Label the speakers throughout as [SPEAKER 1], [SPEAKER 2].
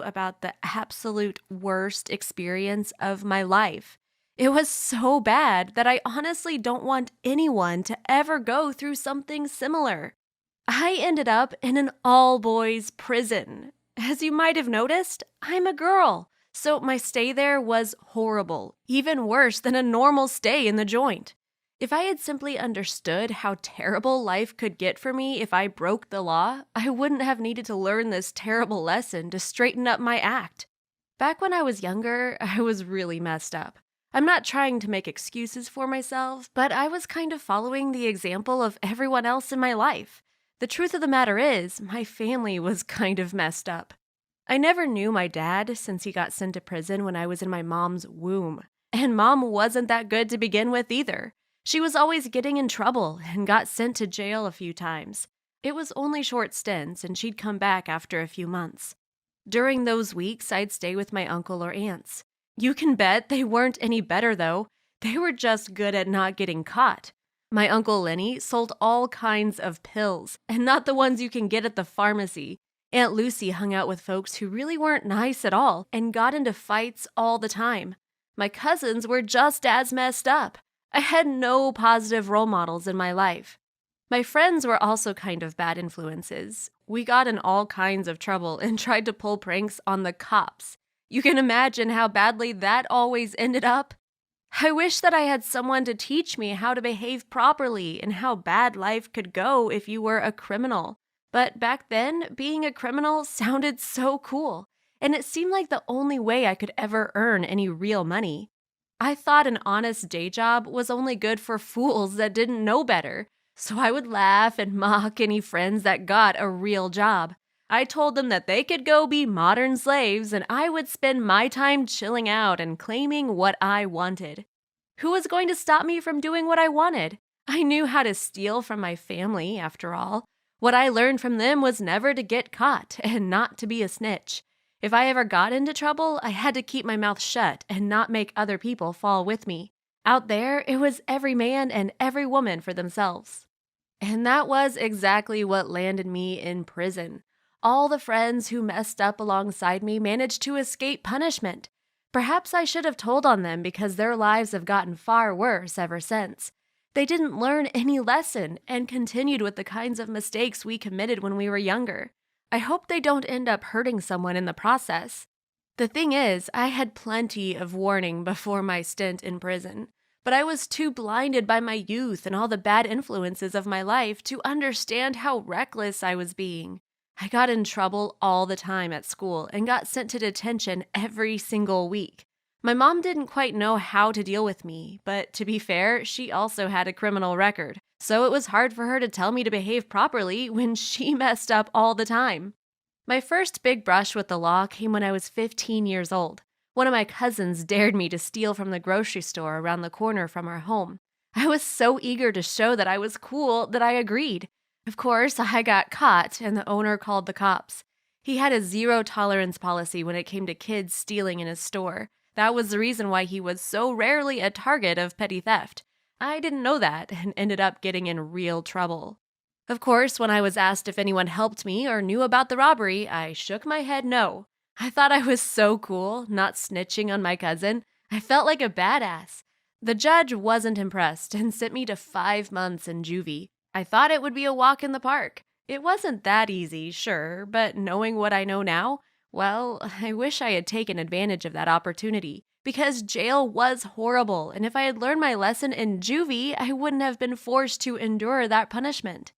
[SPEAKER 1] about the absolute worst experience of my life. It was so bad that I honestly don't want anyone to ever go through something similar. I ended up in an all boys prison. As you might have noticed, I'm a girl, so my stay there was horrible, even worse than a normal stay in the joint. If I had simply understood how terrible life could get for me if I broke the law, I wouldn't have needed to learn this terrible lesson to straighten up my act. Back when I was younger, I was really messed up. I'm not trying to make excuses for myself, but I was kind of following the example of everyone else in my life. The truth of the matter is, my family was kind of messed up. I never knew my dad since he got sent to prison when I was in my mom's womb. And mom wasn't that good to begin with either. She was always getting in trouble and got sent to jail a few times. It was only short stints, and she'd come back after a few months. During those weeks, I'd stay with my uncle or aunts. You can bet they weren't any better, though. They were just good at not getting caught. My Uncle Lenny sold all kinds of pills, and not the ones you can get at the pharmacy. Aunt Lucy hung out with folks who really weren't nice at all and got into fights all the time. My cousins were just as messed up. I had no positive role models in my life. My friends were also kind of bad influences. We got in all kinds of trouble and tried to pull pranks on the cops. You can imagine how badly that always ended up. I wish that I had someone to teach me how to behave properly and how bad life could go if you were a criminal. But back then, being a criminal sounded so cool, and it seemed like the only way I could ever earn any real money. I thought an honest day job was only good for fools that didn't know better, so I would laugh and mock any friends that got a real job. I told them that they could go be modern slaves and I would spend my time chilling out and claiming what I wanted. Who was going to stop me from doing what I wanted? I knew how to steal from my family, after all. What I learned from them was never to get caught and not to be a snitch. If I ever got into trouble, I had to keep my mouth shut and not make other people fall with me. Out there, it was every man and every woman for themselves. And that was exactly what landed me in prison. All the friends who messed up alongside me managed to escape punishment. Perhaps I should have told on them because their lives have gotten far worse ever since. They didn't learn any lesson and continued with the kinds of mistakes we committed when we were younger. I hope they don't end up hurting someone in the process. The thing is, I had plenty of warning before my stint in prison, but I was too blinded by my youth and all the bad influences of my life to understand how reckless I was being. I got in trouble all the time at school and got sent to detention every single week. My mom didn't quite know how to deal with me, but to be fair, she also had a criminal record, so it was hard for her to tell me to behave properly when she messed up all the time. My first big brush with the law came when I was 15 years old. One of my cousins dared me to steal from the grocery store around the corner from our home. I was so eager to show that I was cool that I agreed. Of course, I got caught, and the owner called the cops. He had a zero tolerance policy when it came to kids stealing in his store. That was the reason why he was so rarely a target of petty theft. I didn't know that and ended up getting in real trouble. Of course, when I was asked if anyone helped me or knew about the robbery, I shook my head no. I thought I was so cool, not snitching on my cousin. I felt like a badass. The judge wasn't impressed and sent me to 5 months in juvie. I thought it would be a walk in the park. It wasn't that easy, sure, but knowing what I know now, well, I wish I had taken advantage of that opportunity, because jail was horrible, and if I had learned my lesson in juvie, I wouldn't have been forced to endure that punishment.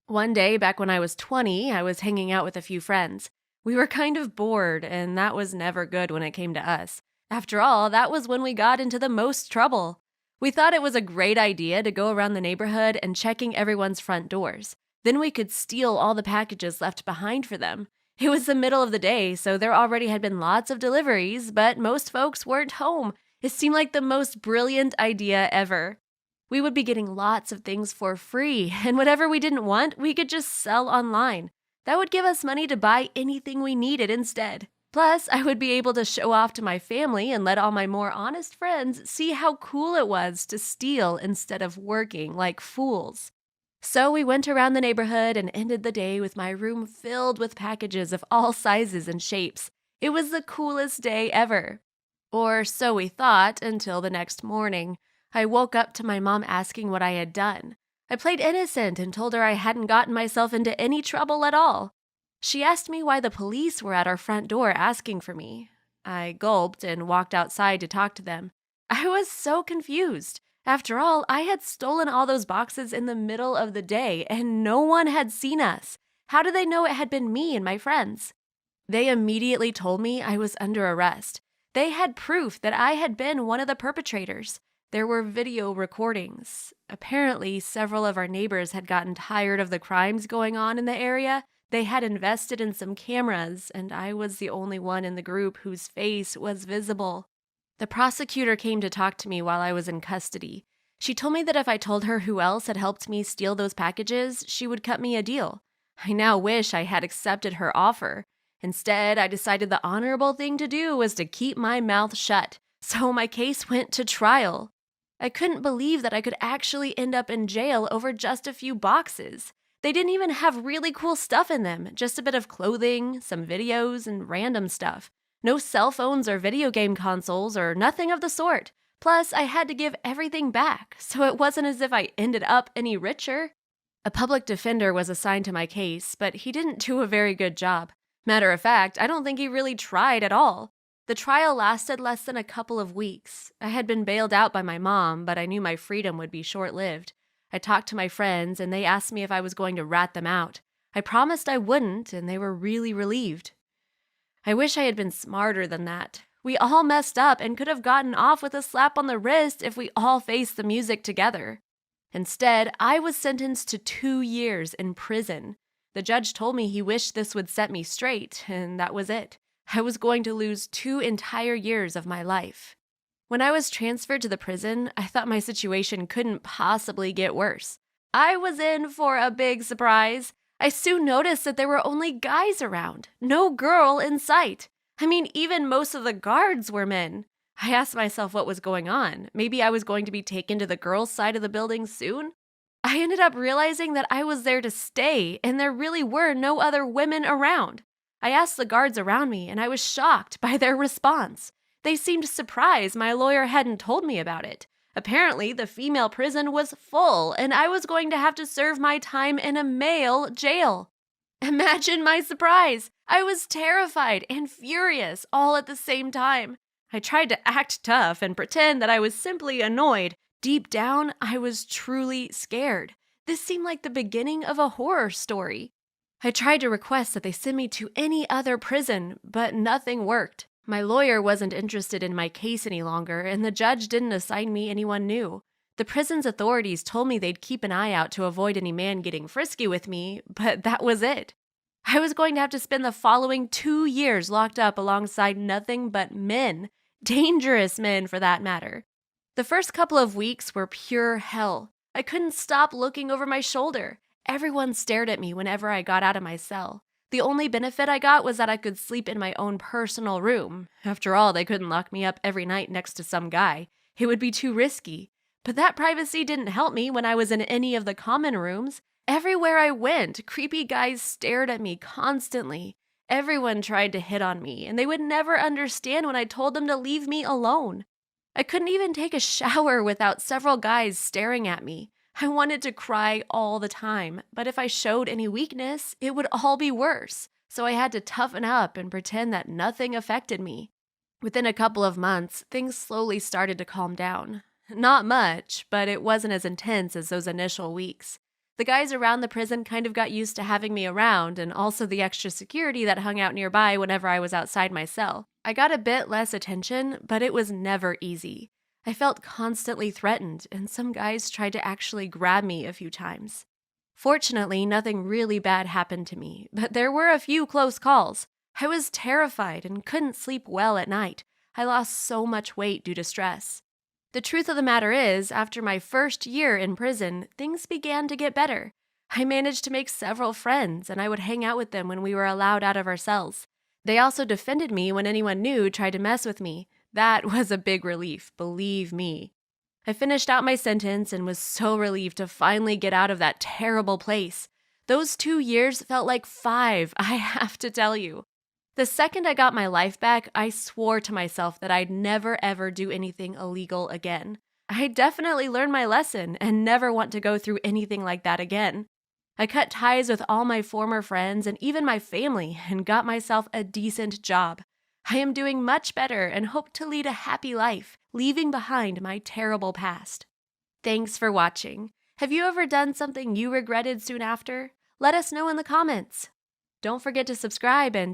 [SPEAKER 1] One day, back when I was 20, I was hanging out with a few friends. We were kind of bored, and that was never good when it came to us. After all, that was when we got into the most trouble. We thought it was a great idea to go around the neighborhood and checking everyone's front doors. Then we could steal all the packages left behind for them. It was the middle of the day, so there already had been lots of deliveries, but most folks weren't home. It seemed like the most brilliant idea ever. We would be getting lots of things for free, and whatever we didn't want, we could just sell online. That would give us money to buy anything we needed instead. Plus, I would be able to show off to my family and let all my more honest friends see how cool it was to steal instead of working like fools. So we went around the neighborhood and ended the day with my room filled with packages of all sizes and shapes. It was the coolest day ever. Or so we thought until the next morning. I woke up to my mom asking what I had done. I played innocent and told her I hadn't gotten myself into any trouble at all. She asked me why the police were at our front door asking for me. I gulped and walked outside to talk to them. I was so confused. After all, I had stolen all those boxes in the middle of the day and no one had seen us. How did they know it had been me and my friends? They immediately told me I was under arrest. They had proof that I had been one of the perpetrators. There were video recordings. Apparently, several of our neighbors had gotten tired of the crimes going on in the area. They had invested in some cameras, and I was the only one in the group whose face was visible. The prosecutor came to talk to me while I was in custody. She told me that if I told her who else had helped me steal those packages, she would cut me a deal. I now wish I had accepted her offer. Instead, I decided the honorable thing to do was to keep my mouth shut, so my case went to trial. I couldn't believe that I could actually end up in jail over just a few boxes. They didn't even have really cool stuff in them, just a bit of clothing, some videos, and random stuff. No cell phones or video game consoles or nothing of the sort. Plus, I had to give everything back, so it wasn't as if I ended up any richer. A public defender was assigned to my case, but he didn't do a very good job. Matter of fact, I don't think he really tried at all. The trial lasted less than a couple of weeks. I had been bailed out by my mom, but I knew my freedom would be short-lived. I talked to my friends, and they asked me if I was going to rat them out. I promised I wouldn't, and they were really relieved. I wish I had been smarter than that. We all messed up and could have gotten off with a slap on the wrist if we all faced the music together. Instead, I was sentenced to 2 years in prison. The judge told me he wished this would set me straight, and that was it. I was going to lose 2 entire years of my life. When I was transferred to the prison, I thought my situation couldn't possibly get worse. I was in for a big surprise. I soon noticed that there were only guys around, no girl in sight. I mean, even most of the guards were men. I asked myself what was going on. Maybe I was going to be taken to the girls' side of the building soon? I ended up realizing that I was there to stay, and there really were no other women around. I asked the guards around me, and I was shocked by their response. They seemed surprised my lawyer hadn't told me about it. Apparently, the female prison was full, and I was going to have to serve my time in a male jail. Imagine my surprise! I was terrified and furious all at the same time. I tried to act tough and pretend that I was simply annoyed. Deep down, I was truly scared. This seemed like the beginning of a horror story. I tried to request that they send me to any other prison, but nothing worked. My lawyer wasn't interested in my case any longer, and the judge didn't assign me anyone new. The prison's authorities told me they'd keep an eye out to avoid any man getting frisky with me, but that was it. I was going to have to spend the following 2 years locked up alongside nothing but men. Dangerous men, for that matter. The first couple of weeks were pure hell. I couldn't stop looking over my shoulder. Everyone stared at me whenever I got out of my cell. The only benefit I got was that I could sleep in my own personal room. After all, they couldn't lock me up every night next to some guy. It would be too risky. But that privacy didn't help me when I was in any of the common rooms. Everywhere I went, creepy guys stared at me constantly. Everyone tried to hit on me, and they would never understand when I told them to leave me alone. I couldn't even take a shower without several guys staring at me. I wanted to cry all the time, but if I showed any weakness, it would all be worse. So I had to toughen up and pretend that nothing affected me. Within a couple of months, things slowly started to calm down. Not much, but it wasn't as intense as those initial weeks. The guys around the prison kind of got used to having me around, and also the extra security that hung out nearby whenever I was outside my cell. I got a bit less attention, but it was never easy. I felt constantly threatened, and some guys tried to actually grab me a few times. Fortunately, nothing really bad happened to me, but there were a few close calls. I was terrified and couldn't sleep well at night. I lost so much weight due to stress. The truth of the matter is, after my first year in prison, things began to get better. I managed to make several friends, and I would hang out with them when we were allowed out of our cells. They also defended me when anyone new tried to mess with me. That was a big relief, believe me. I finished out my sentence and was so relieved to finally get out of that terrible place. Those 2 years felt like 5, I have to tell you. The second I got my life back, I swore to myself that I'd never ever do anything illegal again. I definitely learned my lesson and never want to go through anything like that again. I cut ties with all my former friends and even my family and got myself a decent job. I am doing much better and hope to lead a happy life, leaving behind my terrible past. Thanks for watching. Have you ever done something you regretted soon after? Let us know in the comments. Don't forget to subscribe and